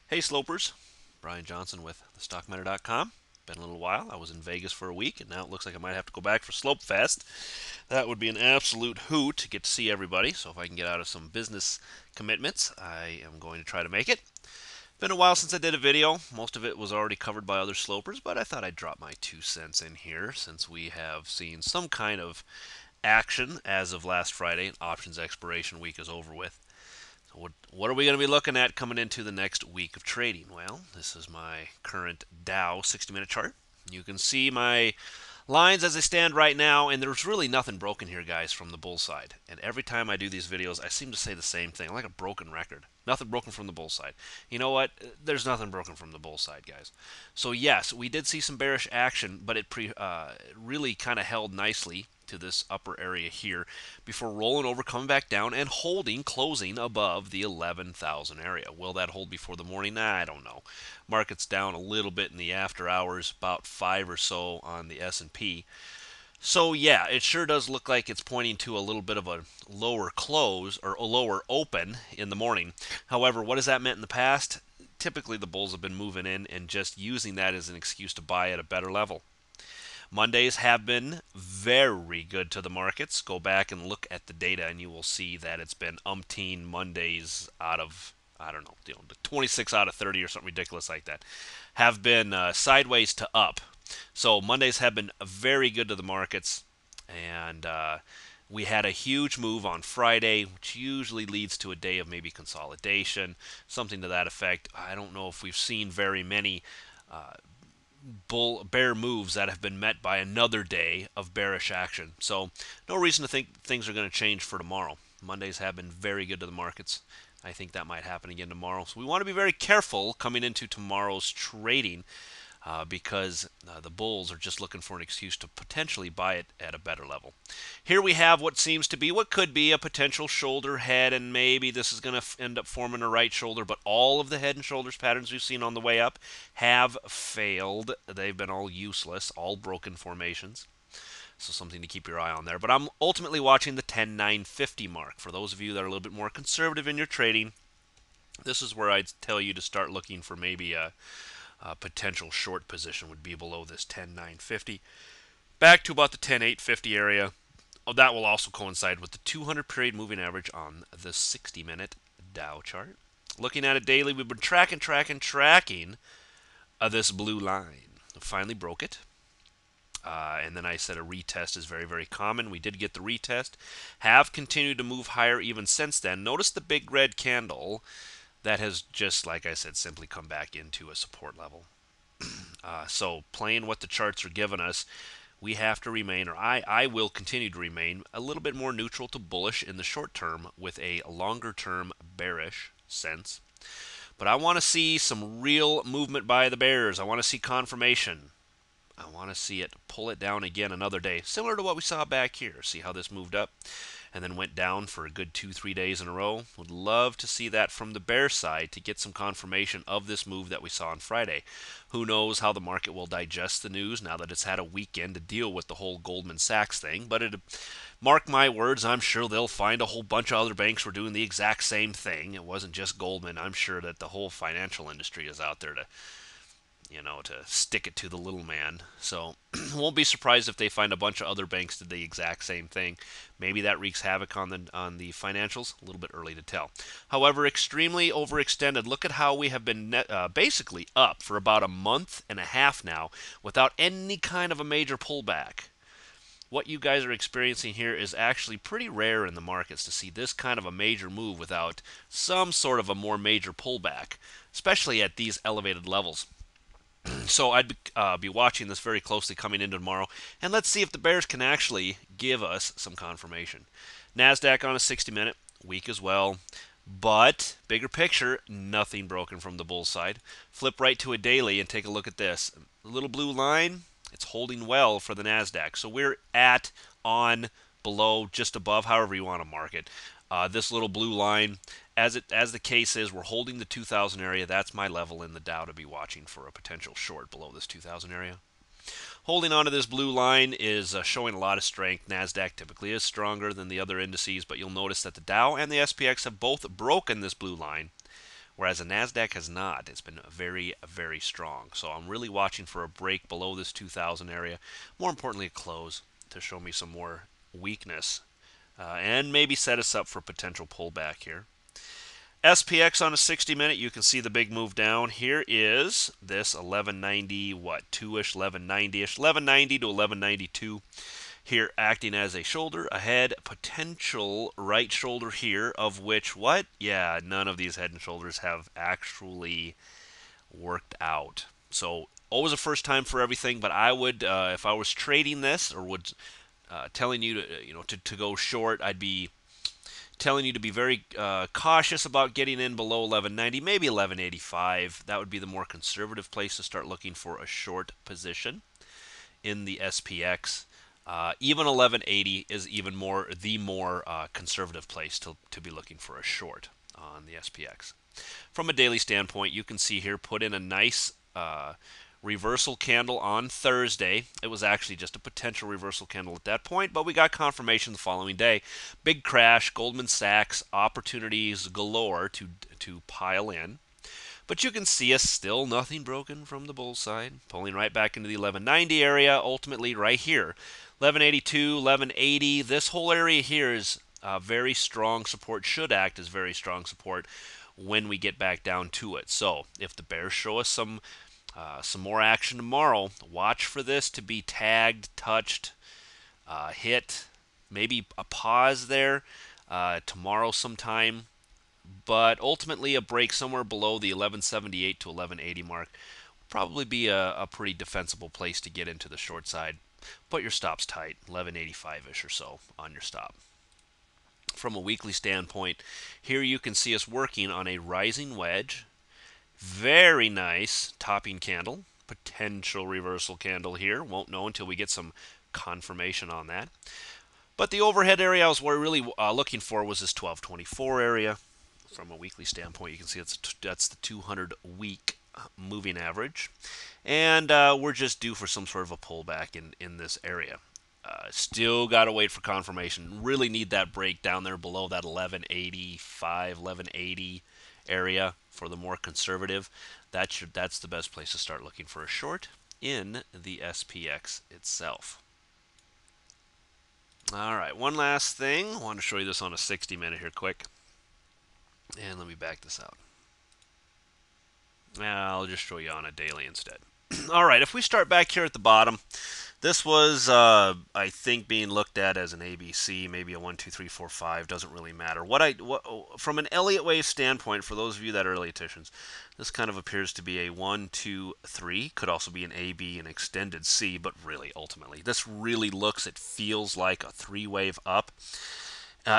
Hey Slopers, Brian Johnson with thestockminer.com. Been a little while. I was in Vegas for a week, and now it looks like I might have to go back for Slope Fest. That would be an absolute hoot to get to see everybody. So if I can get out of some business commitments, I am going to try to make it. Been a while since I did a video. Most of it was already covered by other slopers, but I thought I'd drop my 2 cents in here since we have seen some kind of action as of last Friday. Options expiration week is over with. What are we going to be looking at coming into the next week of trading? Well, this is my current Dow 60-minute chart. You can see my lines as they stand right now, and there's really nothing broken here, guys, from the bull side. And every time I do these videos, I seem to say the same thing, like a broken record. Nothing broken from the bull side. You know what? There's nothing broken from the bull side, guys. So yes, we did see some bearish action, but it really kind of held nicely to this upper area here before rolling over, coming back down, and holding, closing above the 11,000 area. Will that hold before the morning? I don't know. Market's down a little bit in the after hours, about 5 or so on the S&P. So yeah, it sure does look like it's pointing to a little bit of a lower close or a lower open in the morning. However, what has that meant in the past? Typically the bulls have been moving in and just using that as an excuse to buy at a better level. Mondays have been very good to the markets. Go back and look at the data, and you will see that it's been umpteen Mondays out of, I don't know, 26 out of 30 or something ridiculous like that, have been sideways to up. So Mondays have been very good to the markets, and we had a huge move on Friday, which usually leads to a day of maybe consolidation, something to that effect. I don't know if we've seen very many bear moves that have been met by another day of bearish action. So no reason to think things are going to change for tomorrow. Mondays have been very good to the markets. I think that might happen again tomorrow. So we want to be very careful coming into tomorrow's trading because the bulls are just looking for an excuse to potentially buy it at a better level. Here we have what seems to be, what could be a potential shoulder head, and maybe this is going to end up forming a right shoulder, but all of the head and shoulders patterns we've seen on the way up have failed. They've been all useless, all broken formations. So something to keep your eye on there. But I'm ultimately watching the 10,950 mark. For those of you that are a little bit more conservative in your trading, this is where I'd tell you to start looking for maybe a potential short position would be below this 10,950. Back to about the 10,850 area. Oh, that will also coincide with the 200 period moving average on the 60-minute Dow chart. Looking at it daily, we've been tracking this blue line. Finally broke it. And then I said a retest is very, very common. We did get the retest. Have continued to move higher even since then. Notice the big red candle that has just, like I said, simply come back into a support level. So playing what the charts are giving us, we have to remain, or I will continue to remain, a little bit more neutral to bullish in the short term with a longer term bearish sense. But I want to see some real movement by the bears. I want to see confirmation. I want to see it pull it down again another day, similar to what we saw back here. See how this moved up and then went down for a good 2-3 days in a row. Would love to see that from the bear side to get some confirmation of this move that we saw on Friday. Who knows how the market will digest the news now that it's had a weekend to deal with the whole Goldman Sachs thing. But mark my words, I'm sure they'll find a whole bunch of other banks were doing the exact same thing. It wasn't just Goldman. I'm sure that the whole financial industry is out there to stick it to the little man. So won't be surprised if they find a bunch of other banks did the exact same thing. Maybe that wreaks havoc on the financials. A little bit early to tell. However, extremely overextended. Look at how we have been basically up for about a month and a half now without any kind of a major pullback. What you guys are experiencing here is actually pretty rare in the markets to see this kind of a major move without some sort of a more major pullback, especially at these elevated levels. So I'd be watching this very closely coming into tomorrow, and let's see if the bears can actually give us some confirmation. Nasdaq on a 60-minute, weak as well, but bigger picture, nothing broken from the bull side. Flip right to a daily and take a look at this. The little blue line, it's holding well for the Nasdaq. So we're at, on, below, just above, however you want to mark it. This little blue line, as the case is, we're holding the 2,000 area. That's my level in the Dow to be watching for a potential short below this 2,000 area. Holding on to this blue line is showing a lot of strength. Nasdaq typically is stronger than the other indices, but you'll notice that the Dow and the SPX have both broken this blue line. whereas the Nasdaq has not. It's been very, very strong. So I'm really watching for a break below this 2,000 area. More importantly, a close to show me some more weakness and maybe set us up for potential pullback here. SPX on a 60-minute, you can see the big move down. Here is this 1190, what, 2-ish, 1190-ish, 1190 to 1192. Here acting as a shoulder, a head, potential right shoulder here, of which, what? Yeah, none of these head and shoulders have actually worked out. So always a first time for everything, but I would, if I was trading this or would telling you to, to go short, I'd be telling you to be very cautious about getting in below 1190, maybe 1185. That would be the more conservative place to start looking for a short position in the SPX. Even 1180 is even more the more conservative place to be looking for a short on the SPX. From a daily standpoint, you can see here put in a nice reversal candle on Thursday. It was actually just a potential reversal candle at that point, but we got confirmation the following day. Big crash, Goldman Sachs, opportunities galore to pile in. But you can see us still nothing broken from the bull side, pulling right back into the 1190 area, ultimately right here. 1182, 1180, this whole area here is very strong support, should act as very strong support when we get back down to it. So if the bears show us some more action tomorrow, watch for this to be tagged, touched, hit, maybe a pause there tomorrow sometime. But ultimately, a break somewhere below the 1178 to 1180 mark would probably be a pretty defensible place to get into the short side. Put your stops tight, 1185-ish or so on your stop. From a weekly standpoint, here you can see us working on a rising wedge. Very nice topping candle, potential reversal candle here. Won't know until we get some confirmation on that. But the overhead area I was really looking for was this 1224 area. From a weekly standpoint, you can see that's the 200-week moving average. And we're just due for some sort of a pullback in this area. Still got to wait for confirmation. Really need that break down there below that 1185, 1180 area for the more conservative. That's the best place to start looking for a short in the SPX itself. All right, one last thing. I want to show you this on a 60-minute here quick. And let me back this out. I'll just show you on a daily instead. All right, if we start back here at the bottom, this was, I think, being looked at as an ABC, maybe a 1, 2, 3, 4, 5. Doesn't really matter. From an Elliott wave standpoint, for those of you that are Elliotticians, this kind of appears to be a 1, 2, 3. Could also be an AB, an extended C, but really, ultimately, this really looks, it feels like a 3-wave up.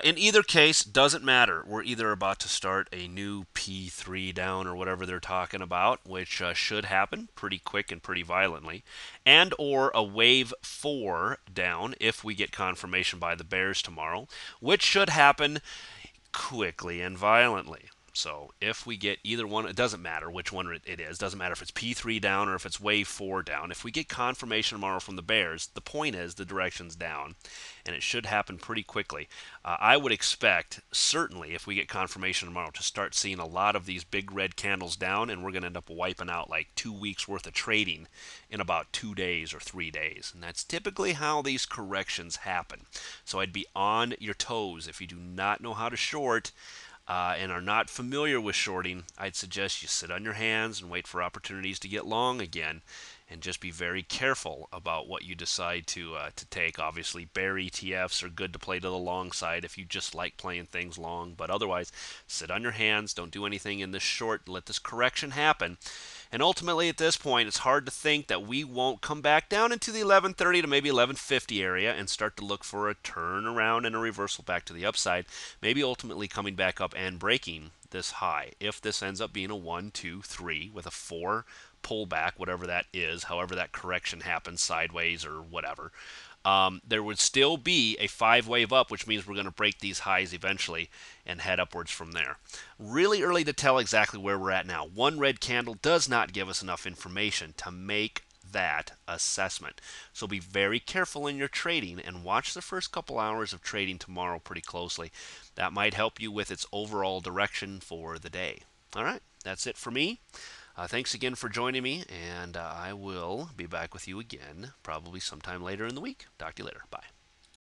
In either case, doesn't matter. We're either about to start a new P3 down or whatever they're talking about, which should happen pretty quick and pretty violently, and or a wave 4 down if we get confirmation by the bears tomorrow, which should happen quickly and violently. So if we get either one, it doesn't matter which one it is. Doesn't matter if it's P3 down or if it's wave 4 down. If we get confirmation tomorrow from the bears, the point is the direction's down, and it should happen pretty quickly. I would expect, certainly, if we get confirmation tomorrow, to start seeing a lot of these big red candles down, and we're going to end up wiping out like 2 weeks worth of trading in about 2 days or 3 days. And that's typically how these corrections happen. So I'd be on your toes if you do not know how to short. And are not familiar with shorting, I'd suggest you sit on your hands and wait for opportunities to get long again, and just be very careful about what you decide to take. Obviously, bear ETFs are good to play to the long side if you just like playing things long, but otherwise, sit on your hands, don't do anything in this short, let this correction happen. And ultimately, at this point, it's hard to think that we won't come back down into the 1130 to maybe 1150 area and start to look for a turnaround and a reversal back to the upside, maybe ultimately coming back up and breaking this high. If this ends up being a 1, 2, 3 with a 4 pullback, whatever that is, however that correction happens, sideways or whatever, there would still be a 5-wave up, which means we're going to break these highs eventually and head upwards from there. Really early to tell exactly where we're at now. One red candle does not give us enough information to make that assessment. So be very careful in your trading and watch the first couple hours of trading tomorrow pretty closely. That might help you with its overall direction for the day. All right. that's it for me. Thanks again for joining me, and I will be back with you again probably sometime later in the week. Talk to you later. Bye.